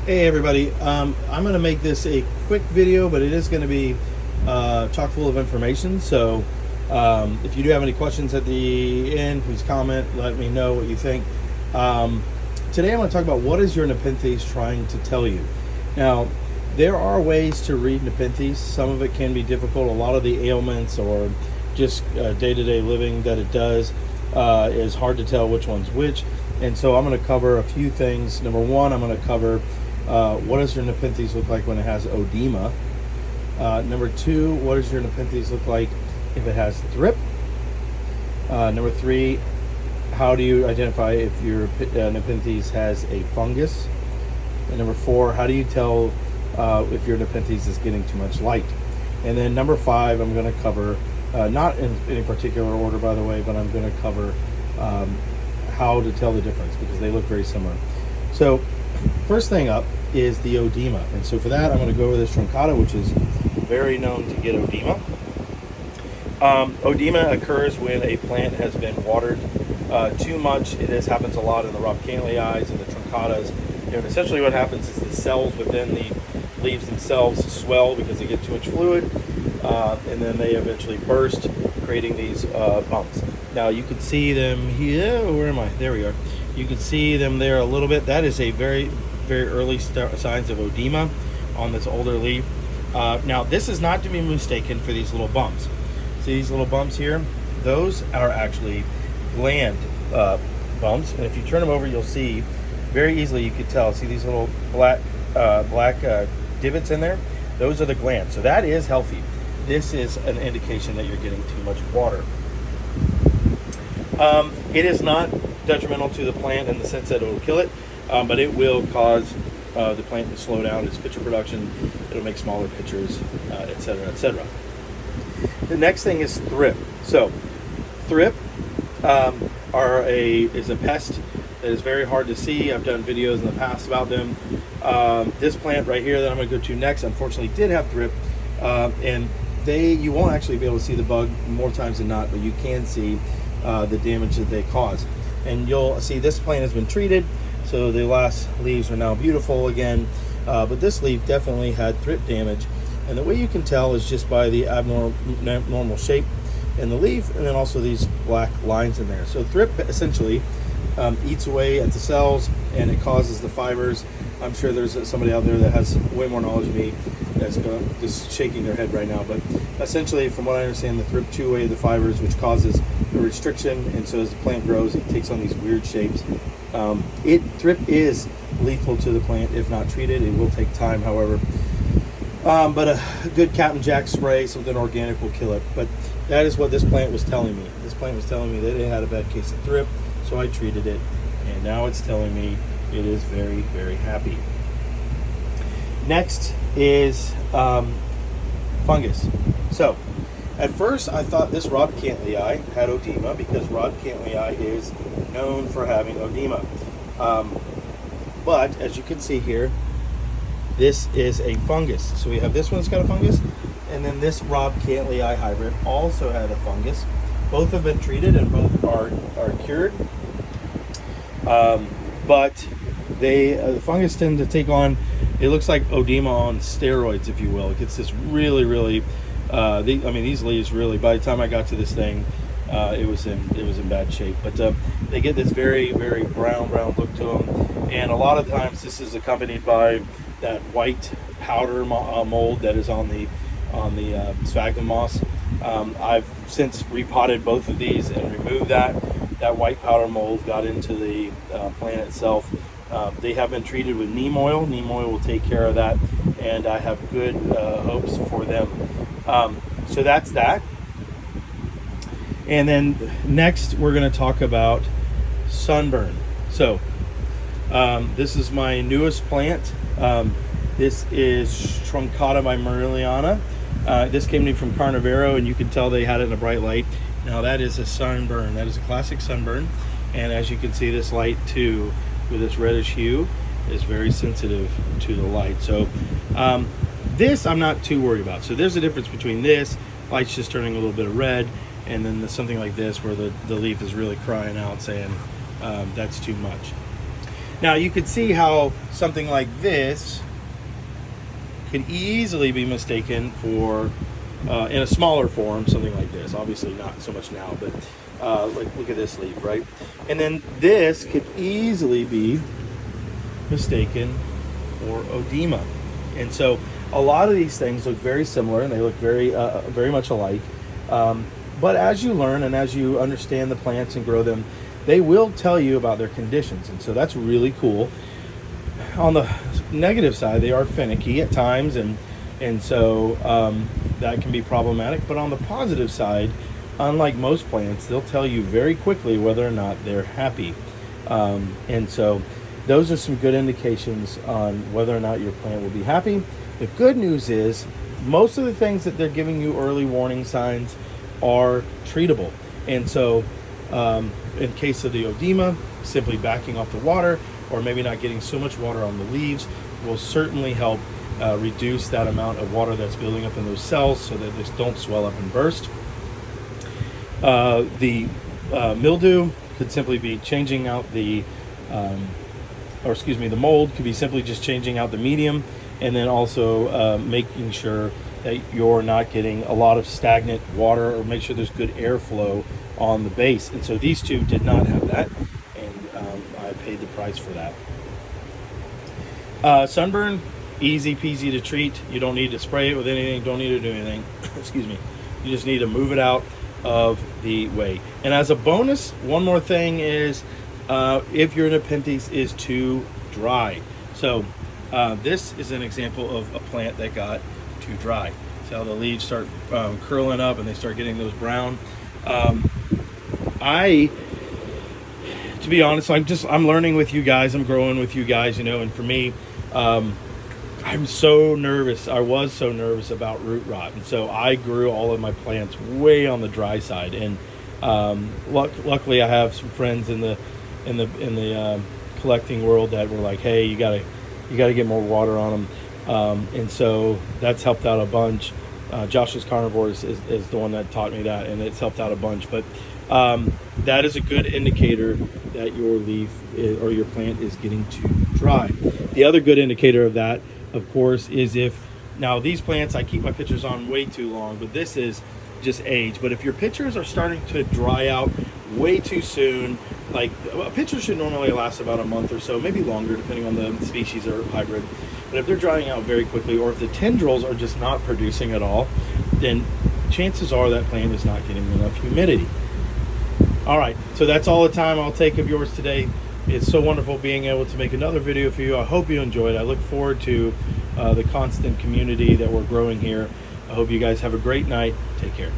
Hey everybody, I'm going to make this a quick video, but it is going to be chock full of information. So if you do have any questions at the end, please comment, let me know what you think. Today I'm going to talk about what is your Nepenthes trying to tell you. Now, there are ways to read Nepenthes. Some of it can be difficult. A lot of the ailments or just day-to-day living that it does is hard to tell which one's which. And so I'm going to cover a few things. Number one, I'm going to cover what does your Nepenthes look like when it has Odema? Number two, what does your Nepenthes look like if it has Thrip? Number three, how do you identify if your Nepenthes has a fungus? And number four, how do you tell if your Nepenthes is getting too much light? And then number five, I'm going to cover, not in any particular order by the way, but I'm going to cover how to tell the difference because they look very similar. So first thing up is the Odema. And so for that, I'm going to go over this truncata, which is very known to get Odema. Odema occurs when a plant has been watered too much. This happens a lot in the robcantleyi and the truncatas. And essentially what happens is the cells within the leaves themselves swell because they get too much fluid, and then they eventually burst, creating these bumps. Now you can see them here. Where am I? There we are. You can see them there a little bit. That is a very early signs of Odema on this older leaf. Now this is not to be mistaken for these little bumps. See these little bumps here? Those are actually gland bumps, and if you turn them over, you'll see very easily. You can tell. See these little black divots in there? Those are the glands. So that is healthy. This is an indication that you're getting too much water. It is not detrimental to the plant in the sense that it will kill it, but it will cause the plant to slow down its pitcher production. It'll make smaller pitchers, etc., etc. The next thing is Thrip. So Thrip is a pest that is very hard to see. I've done videos in the past about them. This plant right here that I'm going to go to next, unfortunately, did have Thrip, and you won't actually be able to see the bug more times than not, but you can see the damage that they cause. And you'll see this plant has been treated, so the last leaves are now beautiful again, but this leaf definitely had Thrip damage. And the way you can tell is just by the abnormal shape in the leaf, and then also these black lines in there. So Thrip essentially eats away at the cells, and it causes the fibers. I'm sure there's somebody out there that has way more knowledge than me that's just shaking their head right now, but essentially from what I understand, the Thrip chew away the fibers, which causes the restriction, and so as the plant grows, it takes on these weird shapes. Thrip is lethal to the plant if not treated. It will take time, however, but a good Captain Jack spray, something organic, will kill it. But that is what this plant was telling me. This plant was telling me that it had a bad case of Thrip, so I treated it, and now it's telling me it is very happy. Next is fungus. So at first I thought this robcantleyi had Odema because robcantleyi is known for having Odema. But as you can see here, this is a fungus. So we have this one's got a fungus, and then this robcantleyi hybrid also had a fungus. Both have been treated and both are cured. But the fungus tend to take on, it looks like Odema on steroids, if you will. It gets this really these leaves really, by the time I got to this thing, it was in bad shape. But they get this very brown look to them, and a lot of times this is accompanied by that white powder mold that is on the sphagnum moss. I've since repotted both of these and removed that white powder mold, got into the plant itself. They have been treated with neem oil. Neem oil will take care of that, and I have good hopes for them. So that's that. And then next we're going to talk about Sunburn. So this is my newest plant. This is truncata by Mariliana. This came to me from Carnivorous, and you can tell they had it in a bright light. Now that is a Sunburn. That is a classic Sunburn, and as you can see, this light too, with this reddish hue, is very sensitive to the light. So this I'm not too worried about. So there's a difference between this light's just turning a little bit of red, and then something like this where the leaf is really crying out saying that's too much. Now you could see how something like this can easily be mistaken for, in a smaller form, something like this. Obviously not so much now, but like look at this leaf, right? And then this could easily be mistaken for Odema. And so a lot of these things look very similar, and they look very much alike. But as you learn and as you understand the plants and grow them, they will tell you about their conditions. And so that's really cool. On the negative side, they are finicky at times, and so that can be problematic. But on the positive side, unlike most plants, they'll tell you very quickly whether or not they're happy. And so those are some good indications on whether or not your plant will be happy. The good news is most of the things that they're giving you early warning signs are treatable. And so in case of the Odema, simply backing off the water, or maybe not getting so much water on the leaves, will certainly help reduce that amount of water that's building up in those cells so that they don't swell up and burst. The mildew could simply be changing out the mold could be simply just changing out the medium, and then also making sure that you're not getting a lot of stagnant water, or make sure there's good airflow on the base. And so these two did not have that, and I paid the price for that. Sunburn, easy peasy to treat. You don't need to spray it with anything, don't need to do anything. Excuse me. You just need to move it out of the way. And as a bonus, one more thing is if your Nepenthes is too dry. So this is an example of a plant that got too dry. See how the leaves start curling up and they start getting those brown. To be honest, I'm learning with you guys, I'm growing with you guys, and for me, I'm so nervous. I was so nervous about root rot, and so I grew all of my plants way on the dry side. And luckily, I have some friends in the collecting world that were like, "Hey, you gotta get more water on them," and so that's helped out a bunch. Josh's Carnivorous is the one that taught me that, and it's helped out a bunch. But that is a good indicator that your leaf or your plant is getting too dry. The other good indicator of that, of course, is now these plants, I keep my pictures on way too long, but this is just age. But if your pictures are starting to dry out way too soon, like a picture should normally last about a month or so, maybe longer, depending on the species or hybrid. But if they're drying out very quickly, or if the tendrils are just not producing at all, then chances are that plant is not getting enough humidity. All right, so that's all the time I'll take of yours today. It's so wonderful being able to make another video for you. I hope you enjoyed. I look forward to the constant community that we're growing here. I hope you guys have a great night. Take care.